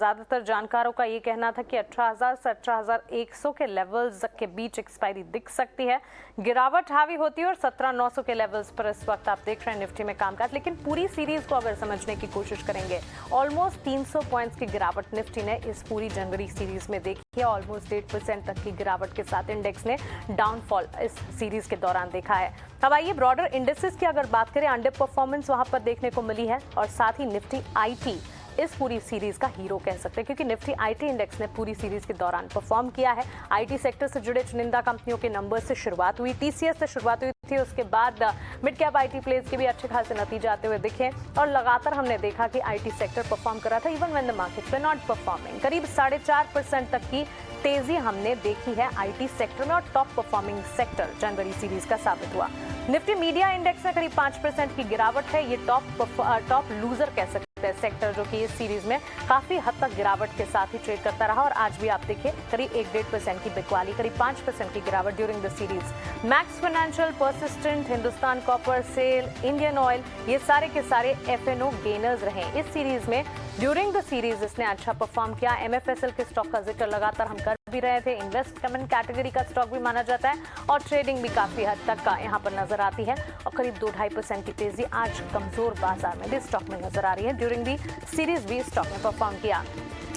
ज्यादातर जानकारों का ये कहना था कि 18,000 से 18,100 के लेवल्स के बीच एक्सपायरी दिख सकती है, गिरावट हावी होती है और 17,900 के लेवल्स पर इस वक्त आप देख रहे हैं निफ्टी में कामकाज। लेकिन पूरी सीरीज को अगर समझने की कोशिश करेंगे, ऑलमोस्ट 300 पॉइंट्स की गिरावट निफ्टी ने इस पूरी जनवरी सीरीज में देखी है। ऑलमोस्ट 8% तक की गिरावट के साथ इंडेक्स ने डाउनफॉल इस सीरीज के दौरान देखा है। अब आइए ब्रॉडर इंडेक्सेस की अगर बात करें, अंडर परफॉर्मेंस वहां पर देखने को मिली है और साथ ही निफ्टी आईटी इस पूरी सीरीज का हीरो कह सकते हैं, क्योंकि निफ्टी आईटी इंडेक्स ने पूरी सीरीज के दौरान परफॉर्म किया है। आईटी सेक्टर से जुड़े चुनिंदा कंपनियों के नंबर्स से शुरुआत हुई, टीसीएस से शुरुआत हुई थी, उसके बाद मिड कैप आईटी प्लेस के भी अच्छे खासे नतीजे आते हुए दिखे और लगातार हमने देखा कि आईटी सेक्टर परफॉर्म कर रहा था even when the markets were not performing. करीब 4.5% तक की तेजी हमने देखी है आईटी सेक्टर में और टॉप परफॉर्मिंग सेक्टर जनवरी सीरीज का साबित हुआ। निफ्टी मीडिया इंडेक्स में करीब 5% की गिरावट है, ये टॉप लूजर कह सकते हैं सेक्टर, जो कि इस सीरीज में काफी हद तक गिरावट के साथ ही ट्रेड करता रहा और आज भी आप देखिए करीब 1-1.5% की बिकवाली, करीब 5% की गिरावट during the series. Max Financial, Persistent, Hindustan Copper, SAIL, Indian Oil, ये सारे के सारे एफएनओ गेनर्स रहे इस सीरीज में। ड्यूरिंग द सीरीज इसने अच्छा परफॉर्म किया। एमएफएसएल के स्टॉक का जिक्र लगातार हम कर भी रहे थे, इन्वेस्टमेंट कैटेगरी का स्टॉक भी माना जाता है और ट्रेडिंग भी काफी हद तक का यहाँ पर नजर आती है और करीब 2-2.5% की तेजी आज कमजोर बाजार में भी स्टॉक में नजर आ रही है। ड्यूरिंग दी सीरीज भी स्टॉक ने परफॉर्म किया।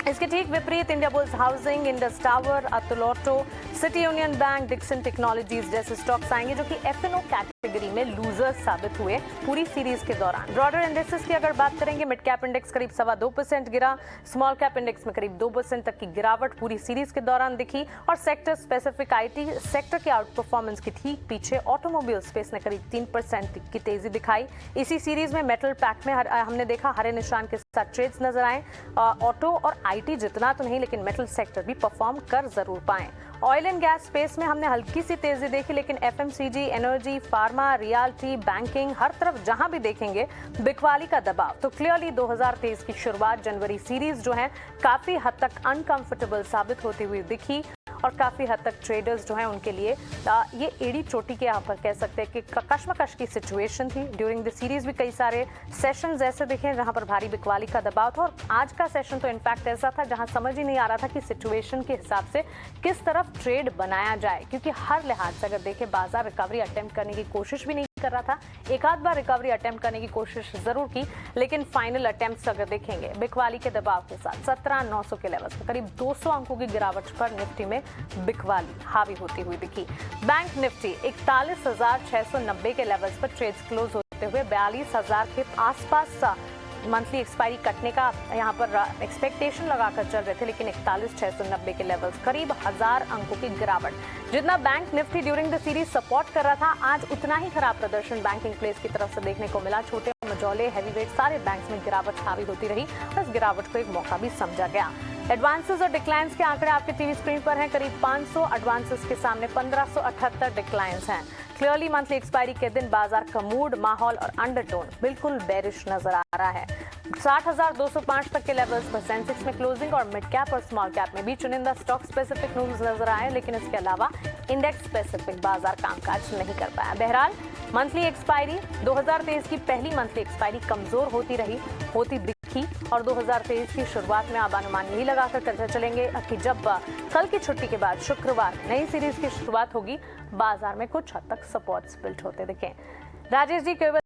इसके ठीक विपरीत Indiabulls Housing, Indus Tower, Atul Auto, City Union Bank, Dixon Technologies जैसे स्टॉक्स आएंगे जो कि एफएनओ कैटेगरी में लूजर्स साबित हुए पूरी सीरीज के दौरान। ब्रॉडर इंडेक्सेस की अगर बात करेंगे, मिड कैप इंडेक्स करीब 2.25% गिरा, स्मॉल कैप इंडेक्स में करीब 2% तक की गिरावट पूरी सीरीज के दौरान दिखी और सेक्टर स्पेसिफिक आईटी सेक्टर के आउट परफॉर्मेंस के ठीक पीछे ऑटोमोबाइल स्पेस ने करीब 3% की तेजी दिखाई। इसी सीरीज में मेटल पैक में हमने देखा हरे निशान के साथ ट्रेड्स नजर आए। ऑटो और आईटी जितना तो नहीं, लेकिन मेटल सेक्टर भी परफॉर्म कर जरूर पाए। ऑयल एंड गैस स्पेस में हमने हल्की सी तेजी देखी, लेकिन FMCG, energy, pharma, realty, banking, हर तरफ जहां भी देखेंगे बिकवाली का दबाव। तो क्लियरली 2023 की शुरुआत जनवरी सीरीज जो है काफी हद तक अनकंफर्टेबल साबित होती हुई दिखी और काफी हद तक ट्रेडर्स जो हैं उनके लिए ये एड़ी चोटी के यहाँ पर कह सकते हैं कि कशमकश की सिचुएशन थी। ड्यूरिंग द सीरीज भी कई सारे सेशंस ऐसे दिखे जहां पर भारी बिकवाली का दबाव था और आज का सेशन तो इनफैक्ट ऐसा था जहां समझ ही नहीं आ रहा था कि सिचुएशन के हिसाब से किस तरफ ट्रेड बनाया जाए, क्योंकि हर लिहाज से अगर देखें बाजार रिकवरी अटेम्प्ट करने की कोशिश भी नहीं कर रहा था। एक आध बार रिकवरी अटेम्प्ट करने की कोशिश जरूर की, लेकिन फाइनल अटेम्प्ट्स अगर देखेंगे बिकवाली के दबाव के साथ 17,900 के लेवल पर करीब 200 अंकों की गिरावट पर निफ्टी में बिकवाली हावी होती हुई दिखी। बैंक निफ्टी 41,690 के लेवल्स पर ट्रेड्स क्लोज होते हुए 42,000 के आसपास मंथली एक्सपायरी कटने का यहाँ पर एक्सपेक्टेशन लगाकर चल रहे थे, लेकिन 41,690 के लेवल्स करीब 1000 अंकों की गिरावट। जितना bank Nifty during the series support कर रहा था, आज उतना ही खराब प्रदर्शन बैंकिंग प्लेस की तरफ से देखने को मिला। छोटे मझौले हैवीवेट सारे बैंक्स में गिरावट हावी होती रही और इस गिरावट को एक मौका भी समझा गया। एडवांसेस और डिक्लाइंस के आंकड़े आपके टीवी स्क्रीन पर हैं। करीब 500 एडवांसेस के सामने 1578 डिक्लाइंस हैं। क्लियरली मंथली एक्सपायरी के दिन बाजार का मूड, माहौल और अंडरटोन बिल्कुल बेरिश नजर आ रहा है। 60,205 तक के लेवल्स पर सेंसेक्स में क्लोजिंग और मिड कैप और स्मॉल कैप में भी चुनिंदा स्टॉक स्पेसिफिक न्यूज नजर आए, लेकिन इसके अलावा इंडेक्स स्पेसिफिक बाजार कामकाज नहीं कर पाया। बहरहाल मंथली एक्सपायरी 2023 की पहली मंथली एक्सपायरी कमजोर होती दिखी और 2023 की शुरुआत में आप अनुमान यही लगाकर चलेंगे कि जब कल की छुट्टी के बाद शुक्रवार नई सीरीज की शुरुआत होगी, बाजार में कुछ हद तक सपोर्ट्स बिल्ट होते दिखे। राजेश जी,